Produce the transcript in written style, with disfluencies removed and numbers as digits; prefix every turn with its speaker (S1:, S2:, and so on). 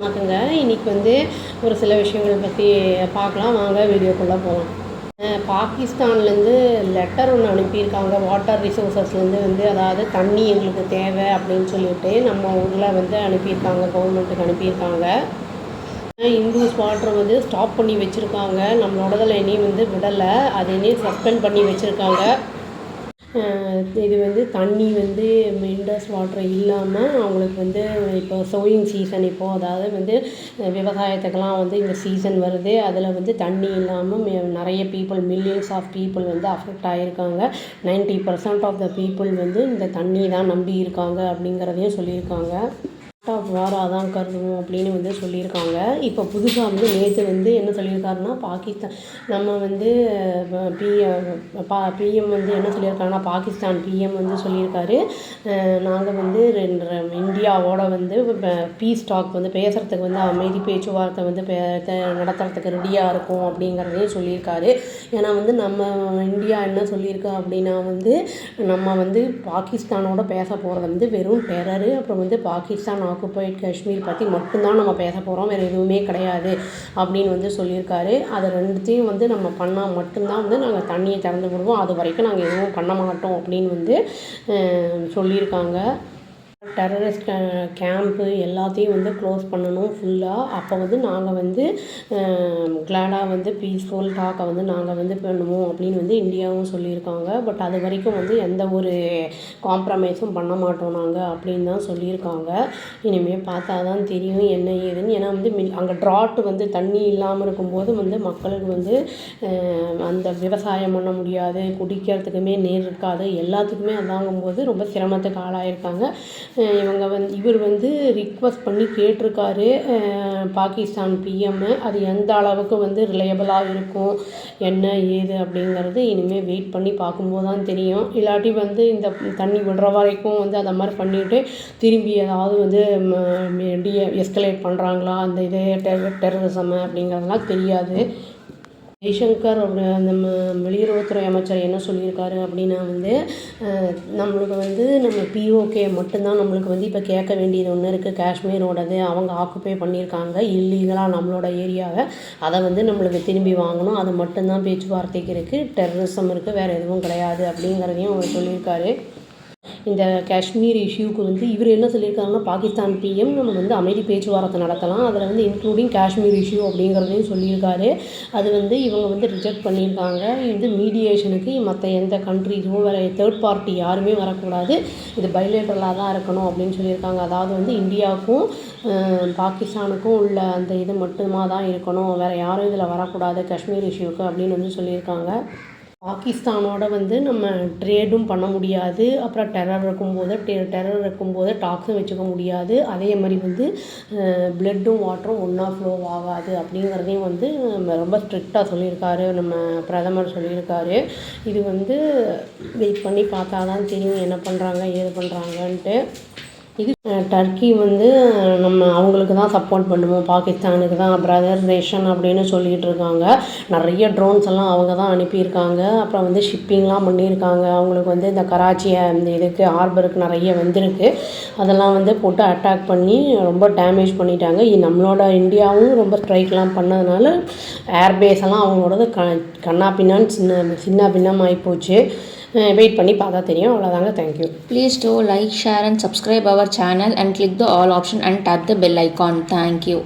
S1: வணக்கங்க. இன்றைக்கி வந்து ஒரு சில விஷயங்கள் பற்றி பார்க்கலாம். வாங்க வீடியோக்குள்ளே போகலாம். பாகிஸ்தான்லேருந்து லெட்டர் ஒன்று அனுப்பியிருக்காங்க. வாட்டர் ரிசோர்ஸஸ்லேருந்து அதாவது தண்ணி எங்களுக்கு தேவை அப்படின்னு சொல்லிட்டு நம்ம ஊரில் அனுப்பியிருக்காங்க. கவர்மெண்ட்டுக்கு அனுப்பியிருக்காங்க. இண்டூஸ் வாட்டர் ஸ்டாப் பண்ணி வச்சுருக்காங்க. நம்மளோடதில் இனியும் விடலை. அது இனியும் சஸ்பெண்ட் பண்ணி வச்சுருக்காங்க. இது தண்ணி இண்டஸ் வாட்டர் இல்லாமல் அவங்களுக்கு இப்போ சோயிங் சீசன் இப்போது அதாவது விவசாயத்துக்கெல்லாம் இந்த சீசன் வருது. அதில் தண்ணி இல்லாமல் நிறைய people millions of people affect ஆகியிருக்காங்க. 90% ஆஃப் த பீப்புள் இந்த தண்ணி தான் நம்பி இருக்காங்க அப்படிங்கிறதையும் சொல்லியிருக்காங்க. ஆஃப் வாராக தான் கருதுவோம் அப்படின்னு சொல்லியிருக்காங்க. இப்போ புதுசாக நேற்று என்ன சொல்லியிருக்காருன்னா பாகிஸ்தான் நம்ம பிஎம் என்ன சொல்லியிருக்காங்கன்னா பாகிஸ்தான் பிஎம் சொல்லியிருக்காரு, நாங்கள் இந்தியாவோட பீஸ் டாக் பேசுகிறதுக்கு அமைதி பேச்சுவார்த்தை நடத்துறதுக்கு ரெடியாக இருக்கும் அப்படிங்கிறதையும் சொல்லியிருக்காரு. ஏன்னா நம்ம இந்தியா என்ன சொல்லியிருக்கா அப்படின்னா நம்ம பாகிஸ்தானோட பேச போகிறது வெறும் டெரரு, அப்புறம் பாகிஸ்தான் ஆக்குபைட் காஷ்மீர் பற்றி மட்டும்தான் நம்ம பேச போகிறோம், வேறு எதுவுமே கிடையாது அப்படின்னு சொல்லியிருக்காரு. அதை ரெண்டுத்தையும் நம்ம பண்ணால் மட்டும்தான் நாங்கள் தண்ணியை திறந்து விடுவோம், அது வரைக்கும் நாங்கள் எதுவும் பண்ண மாட்டோம் அப்படின்னு சொல்லியிருக்காங்க. டெரரிஸ்ட் கேம்ப்பு எல்லாத்தையும் க்ளோஸ் பண்ணணும் ஃபுல்லாக. அப்போ நாங்கள் கிளாடாக பீஸ்ஃபுல் டாக்கை நாங்கள் பண்ணுவோம் அப்படின்னு இந்தியாவும் சொல்லியிருக்காங்க. பட் அது வரைக்கும் எந்த ஒரு காம்ப்ரமைஸும் பண்ண மாட்டோம் நாங்கள் அப்படின்னு தான் சொல்லியிருக்காங்க. இனிமேல் பார்த்தா தான் தெரியும் என்ன ஏதுன்னு. ஏன்னா அங்கே ட்ராட்டு தண்ணி இல்லாமல் இருக்கும்போது மக்களுக்கு அந்த விவசாயம் பண்ண முடியாது, குடிக்கிறதுக்குமே நீர் இருக்காது, எல்லாத்துக்குமே அதாங்கும்போது ரொம்ப சிரமத்துக்கு ஆளாயிருக்காங்க. இவர் ரிக்வஸ்ட் பண்ணி கேட்டிருக்காரு பாகிஸ்தான் பிஎம். அது எந்த அளவுக்கு ரிலையபிளாக இருக்கும் என்ன ஏது அப்படிங்கிறது இனிமேல் வெயிட் பண்ணி பார்க்கும்போது தான் தெரியும். இல்லாட்டி இந்த தண்ணி விடுற வரைக்கும் அதை மாதிரி பண்ணிவிட்டு திரும்பி ஏதாவது எஸ்கலேட் பண்ணுறாங்களா அந்த இதே டெரரிசம் அப்படிங்கிறதுலாம் தெரியாது. ஜெய்சங்கர் நம்ம வெளியுறவுத்துறை அமைச்சர் என்ன சொல்லியிருக்காரு அப்படின்னா நம்மளுக்கு நம்ம பிஓகே மட்டும்தான் நம்மளுக்கு இப்போ கேட்க வேண்டியது ஒன்று இருக்குது. காஷ்மீரோடது அவங்க ஆக்குப்பை பண்ணியிருக்காங்க இல்லீகலாக நம்மளோட ஏரியாவை, அதை நம்மளுக்கு திரும்பி வாங்கணும், அது மட்டும்தான் பேச்சுவார்த்தைக்கு இருக்குது. டெரரிசம் இருக்குது, வேறு எதுவும் கிடையாது அப்படிங்கிறதையும் அவர் சொல்லியிருக்காரு. இந்த காஷ்மீர் இஷ்யூக்கு இவர் என்ன சொல்லியிருக்காங்கன்னா பாகிஸ்தான் பிஎம் நம்ம அமைதி பேச்சுவார்த்தை நடத்தலாம், அதில் இன்க்ளூடிங் காஷ்மீர் இஷ்யூ அப்படிங்கிறதையும் சொல்லியிருக்காரு. அது இவங்க ரிஜெக்ட் பண்ணியிருக்காங்க. மீடியேஷனுக்கு மற்ற எந்த கண்ட்ரிஸும் வேறு தேர்ட் பார்ட்டி யாருமே வரக்கூடாது, இது பைலேட்டரலாக தான் இருக்கணும் அப்படின்னு சொல்லியிருக்காங்க. அதாவது இந்தியாவுக்கும் பாகிஸ்தானுக்கும் உள்ள அந்த இது மட்டுமா தான் இருக்கணும், வேறு யாரும் இதில் வரக்கூடாது காஷ்மீர் இஷ்யூக்கு அப்படின்னு சொல்லியிருக்காங்க. பாகிஸ்தானோட நம்ம ட்ரேடும் பண்ண முடியாது, அப்புறம் டெரர் இருக்கும்போது டாக்ஸும் வச்சுக்க முடியாது, அதே மாதிரி பிளட்டும் வாட்டரும் ஒன்றா ஃப்ளோ ஆகாது அப்படிங்கிறதையும் ரொம்ப ஸ்ட்ரிக்டாக சொல்லியிருக்காரு நம்ம பிரதமர் சொல்லியிருக்காரு. இது வெயிட் பண்ணி பார்த்தா தான் தெரியும் என்ன பண்ணுறாங்க ஏது பண்ணுறாங்கன்ட்டு. இது டர்க்கி நம்ம அவங்களுக்கு தான் சப்போர்ட் பண்ணுவோம், பாகிஸ்தானுக்கு தான் பிரதர் நேஷன் அப்படின்னு சொல்லிகிட்டு இருக்காங்க. நிறைய ட்ரோன்ஸ் எல்லாம் அவங்க தான் அனுப்பியிருக்காங்க. அப்புறம் ஷிப்பிங்லாம் பண்ணியிருக்காங்க. அவங்களுக்கு இந்த கராச்சியை இந்த இதுக்கு ஹார்பருக்கு நிறைய வந்திருக்கு. அதெல்லாம் போட்டு அட்டாக் பண்ணி ரொம்ப டேமேஜ் பண்ணிட்டாங்க. நம்மளோட இந்தியாவும் ரொம்ப ஸ்ட்ரைக்லாம் பண்ணதுனால ஏர்பேஸ் எல்லாம் அவங்களோடது கண்ணா பின்னான்னு சின்ன பின்னம் ஆகிப்போச்சு. வெயிட் பண்ணி பார்த்தா தெரியும். அவ்வளோதாங்க. Thank you.
S2: Please do like, share and subscribe our channel and click the all option and tap the bell icon. Thank you.